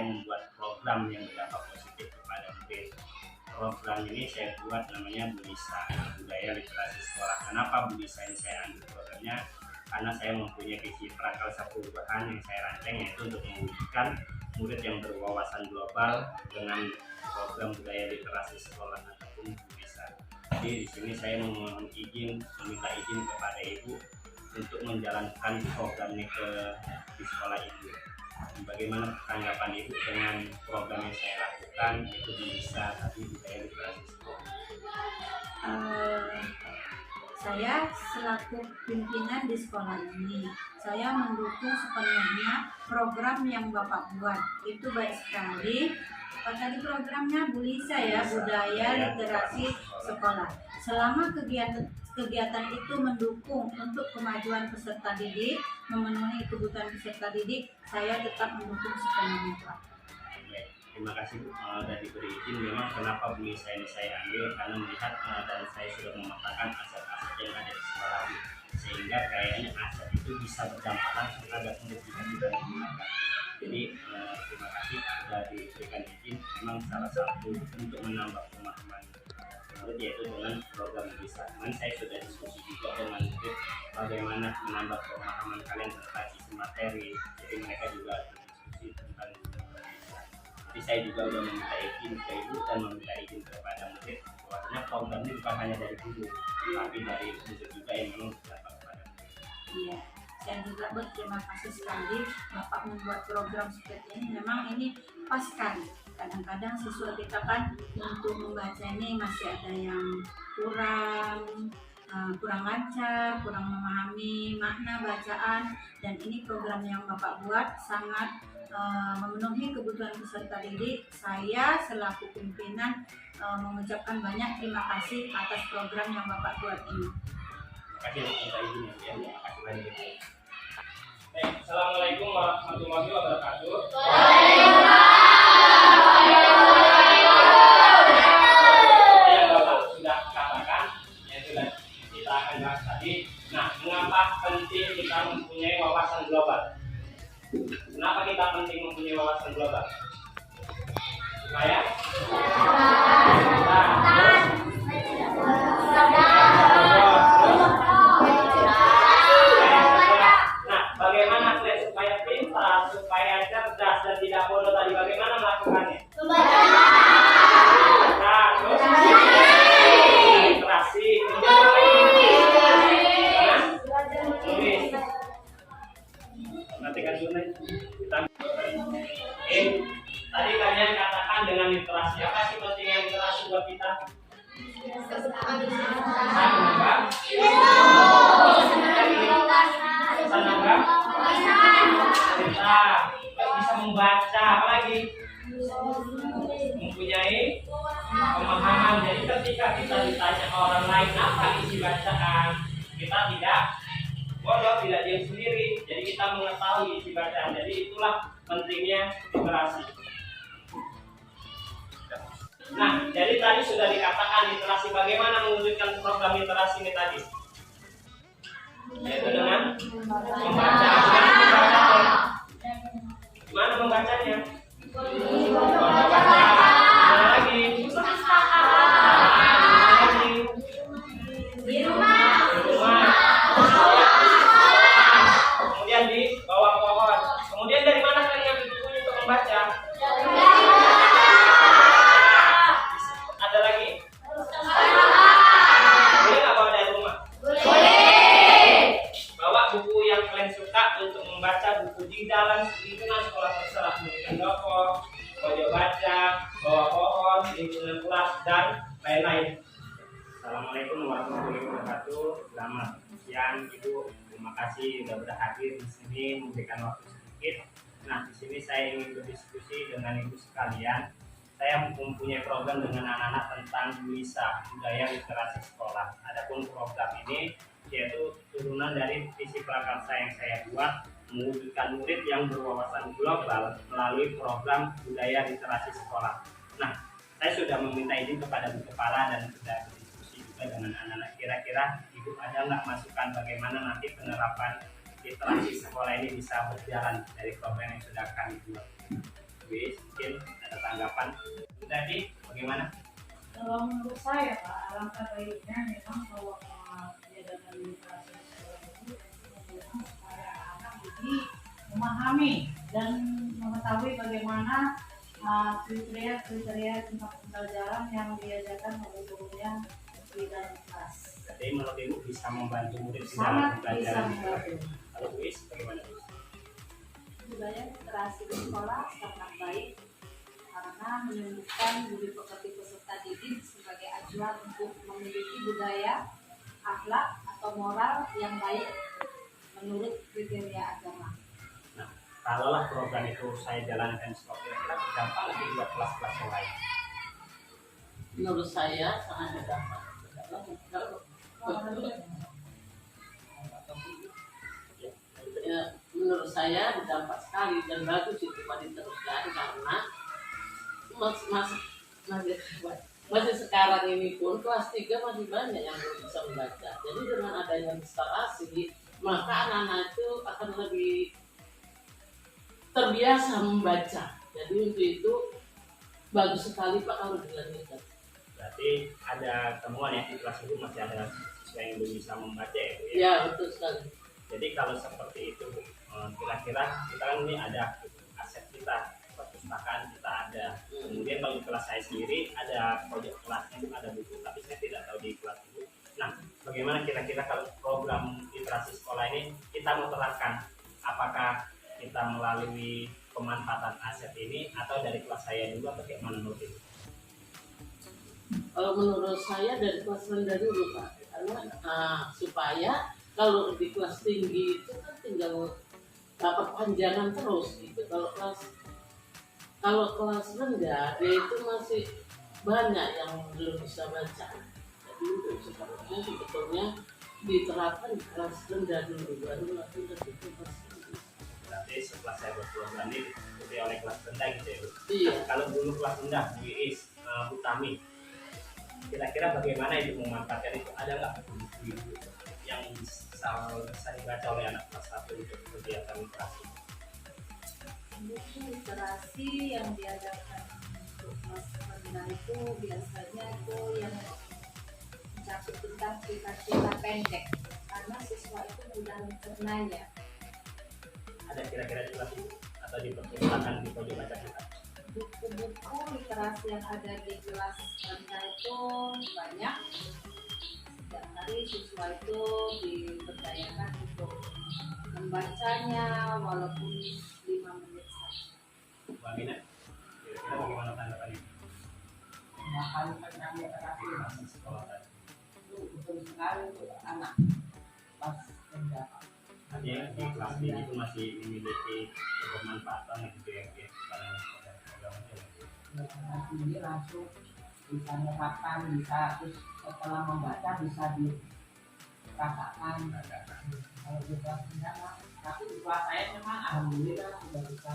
saya membuat program yang berdampak positif kepada murid. Program ini saya buat namanya Bulisa, Budaya Literasi Sekolah. Kenapa Bulisa ini saya ambil programnya? Karena saya mempunyai visi prakarsa perubahan yang saya rancang, yaitu untuk mewujudkan murid yang berwawasan global dengan program Budaya Literasi Sekolah ataupun Bulisa. Jadi di sini saya meminta izin kepada Ibu untuk menjalankan program ini di sekolah Ibu. Bagaimana tanggapan Ibu dengan program yang saya lakukan, itu bisa tadi Budaya Literasi Sekolah? Saya selaku pimpinan di sekolah ini, saya mendukung sepenuhnya program yang Bapak buat. Itu baik sekali. Apa tadi programnya? Bulisa ya, Budaya Literasi Sekolah. Selama kegiatan itu mendukung untuk kemajuan peserta didik, memenuhi kebutuhan peserta didik, saya tetap mendukung sepenuhnya, Pak. Terima kasih Bu, sudah diberi izin. Memang kenapa Bulisa ini saya ambil, karena melihat dan saya sudah memetakan aset-aset yang ada di sekolah Bu, sehingga kayaknya aset itu bisa berdampak langsung terhadap murid kita juga digunakan. Jadi terima kasih sudah diberikan izin. Memang salah satu untuk menambah pemahaman murid yaitu dengan program Bulisa. Cuman saya sudah diskusi juga dengan murid bagaimana menambah pemahaman kalian tentang isi materi. Jadi mereka juga diskusi tentang Bulisa. Jadi saya juga sudah meminta izin ke Ibu dan meminta izin kepada murid bahwasanya program ini bukan hanya dari guru, tapi dari murid juga yang memang dapat kepada murid. Iya, saya juga berterima kasih sekali Bapak membuat program seperti ini. Memang ini pas sekali. Kadang-kadang siswa kita kan untuk membaca ini masih ada yang kurang lancar, kurang memahami makna bacaan, dan ini program yang Bapak buat sangat memenuhi kebutuhan peserta didik. Saya selaku pimpinan mengucapkan banyak terima kasih atas program yang Bapak buat ini. Terima kasih minta izin ya. Terima kasih banyak. Baik, Assalamualaikum warahmatullahi wabarakatuh. Yang Bapak sudah katakan, yang sudah kita akan bahas tadi. Nah, mengapa penting kita mempunyai wawasan global? Kenapa kita penting mempunyai wawasan global? Supaya bagaimana supaya pintar, supaya cerdas dan tidak bodoh tadi, bagaimana melakukannya? Literasi, perhatikan dulu nih. Tadi kalian katakan dengan literasi, apa sih pentingnya literasi buat kita? Kita bisa membaca, apalagi mempunyai pemahaman. Jadi ketika kita ditanya orang lain apa isi bacaan, kita tidak bodoh, tidak diam sendiri. Jadi kita mengetahui isi bacaan. Jadi itulah pentingnya literasi. Nah, jadi tadi sudah dikatakan literasi, bagaimana mewujudkan program literasi ini tadi? Yaitu dengan membaca. Gimana membacanya? Baca. Mana lagi? Di rumah. Kemudian di bawah pohon. Kemudian dari mana kalian ambil bukunya untuk membaca? Ada lagi? Boleh nggak bawa dari rumah? Bawa buku yang kalian suka untuk membaca, buku di dalam lingkungan sekolah terserah, pendopo, pojok baca, bawah pohon, lingkungan kelas, dan lain-lain. Assalamualaikum warahmatullahi wabarakatuh. Selamat siang Ibu. Terima kasih sudah berhadir di sini memberikan waktu sedikit. Nah, di sini saya ingin berdiskusi dengan Ibu sekalian. Saya mempunyai program dengan anak-anak tentang Bulisa, Budaya Literasi Sekolah. Adapun program ini yaitu turunan dari visi prakarsa yang saya buat, mewujudkan murid yang berwawasan global melalui program Budaya Literasi Sekolah. Nah, saya sudah meminta izin kepada Bu Kepala dan sudah berdiskusi juga dengan anak-anak. Kira-kira Ibu ada nggak masukan bagaimana nanti penerapan literasi sekolah ini bisa berjalan dari program yang sudah kami buat? Ibu mungkin ada tanggapan. Bu tadi bagaimana? Kalau menurut saya Pak, alangkah baiknya memang kalau diadakan literasi sekolah itu memang supaya anak jadi memahami dan mengetahui bagaimana kriteria tentang pembelajaran yang diajarkan oleh gurunya di dalam kelas. Jadi menurut Ibu bisa membantu murid di dalam Sangat bisa pembelajaran. membantu. Kalau Bu bagaimana Bu? Budaya literasi di sekolah sangat baik karena menunjukkan budi pekerti peserta didik sebagai acuan untuk memiliki budaya, akhlak atau moral yang baik menurut kriteria agama. Nah, kalaulah program itu saya jalankan seperti kira-kira berdampak lagi buat kelas-kelas yang lain. Menurut saya sangat berdampak. Ya, menurut saya berdampak sekali dan bagus itu pada diteruskan karena masih sekarang ini pun kelas 3 masih banyak yang belum bisa membaca. Jadi dengan adanya literasi maka anak-anak itu akan lebih terbiasa membaca. Jadi untuk itu bagus sekali Pak kalau dilanjutkan. Berarti ada temuan ya di kelas itu masih ada siswa yang belum bisa membaca ya Bu ya? Ya betul sekali. Jadi kalau seperti itu kira-kira kita kan ini ada aset kita, perpustakaan kita ada. Kemudian kalau di kelas saya sendiri ada proyek kelasnya itu ada buku, tapi saya tidak tahu di kelas itu. Nah, bagaimana kira-kira kalau program literasi sekolah ini kita mau terapkan? Apakah kita melalui pemanfaatan aset ini atau dari kelas saya dulu atau bagaimana menurut Ibu? Kalau menurut saya dari kelas rendah dulu Pak, karena supaya kalau di kelas tinggi itu kan tinggal dapat panjangan terus gitu. Kalau kelas rendah dia itu masih banyak yang belum bisa baca. Jadi untuk sepertinya sebetulnya diterapkan di kelas rendah dulu baru nanti ke kelas tinggi. Berarti setelah saya berprogram ini diikuti oleh kelas rendah gitu ya Bu? Iya. Kalau dulu kelas rendah Bu Iis, Bu Tami, kira-kira bagaimana itu memanfaatkan itu? Ada nggak buku-buku yang bisa dibaca oleh anak kelas 1 untuk kegiatan literasi? Buku literasi yang diadakan untuk kelas rendah itu biasanya itu yang mencakup tentang cerita-cerita pendek karena siswa itu mudah mencernanya. Ada kira-kira di kelas itu atau di perpustakaan di pojok baca kita? Buku-buku literasi yang ada di kelas rendah itu banyak. Setiap hari siswa itu diberdayakan untuk membacanya walaupun 5 menit saja. Bu Aminah, kira-kira bagaimana tanggapan ini? Makanya kami terapi Masih sekolah tadi. itu betul sekali untuk anak pas rendah. Artinya di kelas ini itu masih memiliki kebermanfaatan gitu ya pada program itu. Kelas ini langsung bisa menerapkan, bisa terus setelah membaca bisa dirasakan. Kalau di kelas rendah Pak, tapi di kelas saya memang alhamdulillah sudah bisa.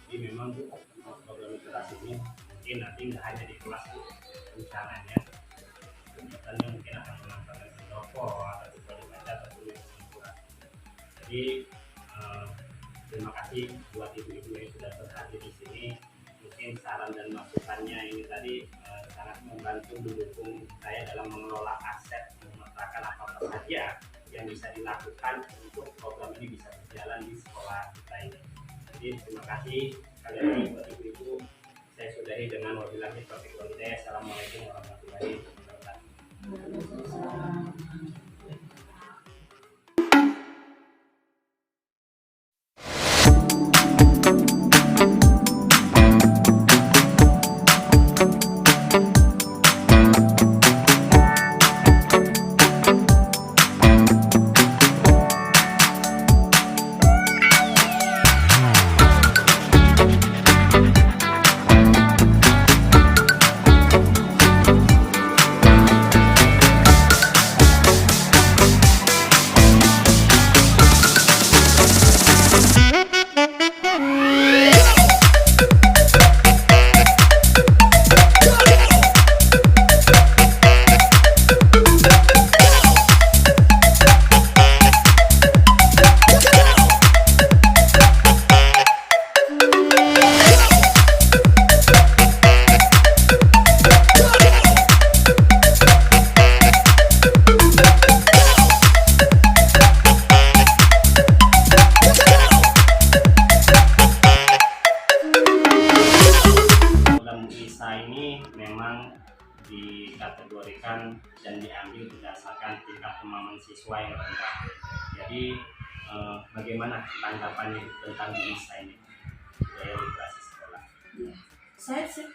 Jadi memang Bu, program literasi ini mungkin nanti nggak hanya di kelas Bu, rencananya kegiatannya mungkin akan memanfaatkan pendopo atau juga dibaca atau tulis membuat. Jadi terima kasih buat ibu-ibu yang sudah berhadir di sini. Mungkin saran dan masukannya ini tadi sangat membantu mendukung saya dalam mengelola aset, memetakan apa saja yang bisa dilakukan untuk program ini bisa berjalan di sekolah kita ini. Jadi terima kasih sekali lagi buat ibu-ibu. Saya sudahi dengan wabillahi taufiq wal hidayah. Assalamualaikum warahmatullahi wabarakatuh. memang dikategorikan dan diambil berdasarkan tingkat pemahaman siswa yang rendah. Jadi bagaimana tanggapannya tentang BISA ini, budaya literasi sekolah? Ya.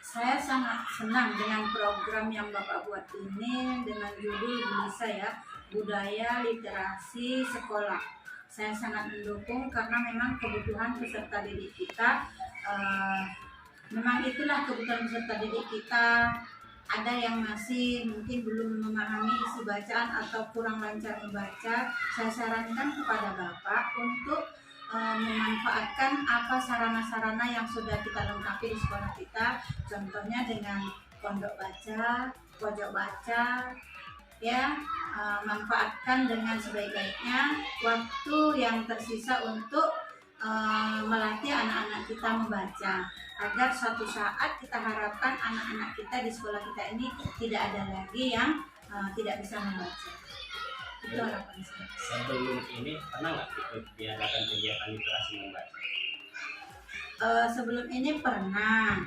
Saya sangat senang dengan program yang Bapak buat ini dengan judul BISA ya, budaya literasi sekolah. Saya sangat mendukung karena memang kebutuhan peserta didik kita, memang itulah kebutuhan peserta didik kita. Ada yang masih mungkin belum memahami isi bacaan atau kurang lancar membaca. Saya sarankan kepada Bapak untuk memanfaatkan apa sarana-sarana yang sudah kita lengkapi di sekolah kita, contohnya dengan pondok baca, pojok baca, ya, manfaatkan dengan sebaik-baiknya waktu yang tersisa untuk melatih anak-anak kita membaca, agar suatu saat kita harapkan anak-anak kita di sekolah kita ini tidak ada lagi yang tidak bisa membaca. Itu harapan saya. Sebelum ini pernah nggak ikut diadakan kegiatan literasi membaca? Sebelum ini pernah,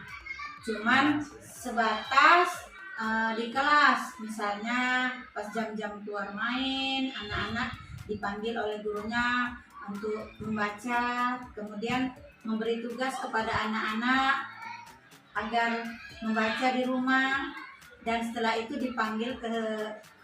cuman sebatas di kelas, misalnya pas jam-jam keluar main, anak-anak dipanggil oleh gurunya untuk membaca, kemudian memberi tugas kepada anak-anak agar membaca di rumah, dan setelah itu dipanggil ke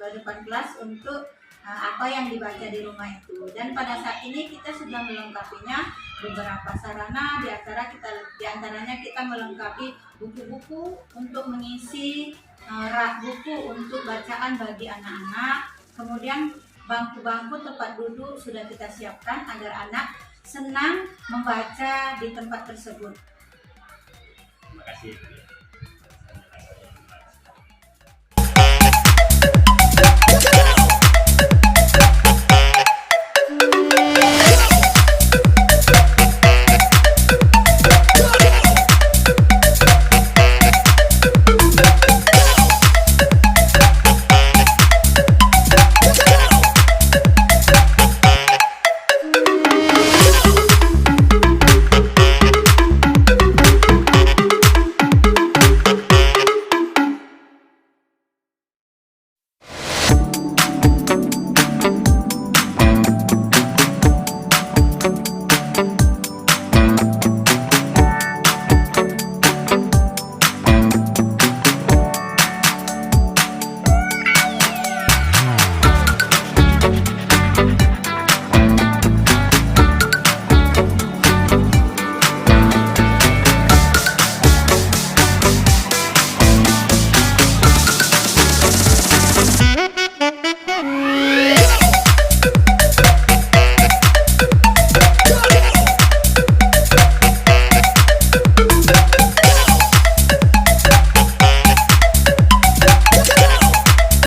depan kelas untuk apa yang dibaca di rumah itu. Dan pada saat ini kita sudah melengkapinya beberapa sarana, di antaranya kita melengkapi buku-buku untuk mengisi rak buku untuk bacaan bagi anak-anak. Kemudian bangku-bangku tempat duduk sudah kita siapkan agar anak senang membaca di tempat tersebut. Terima kasih.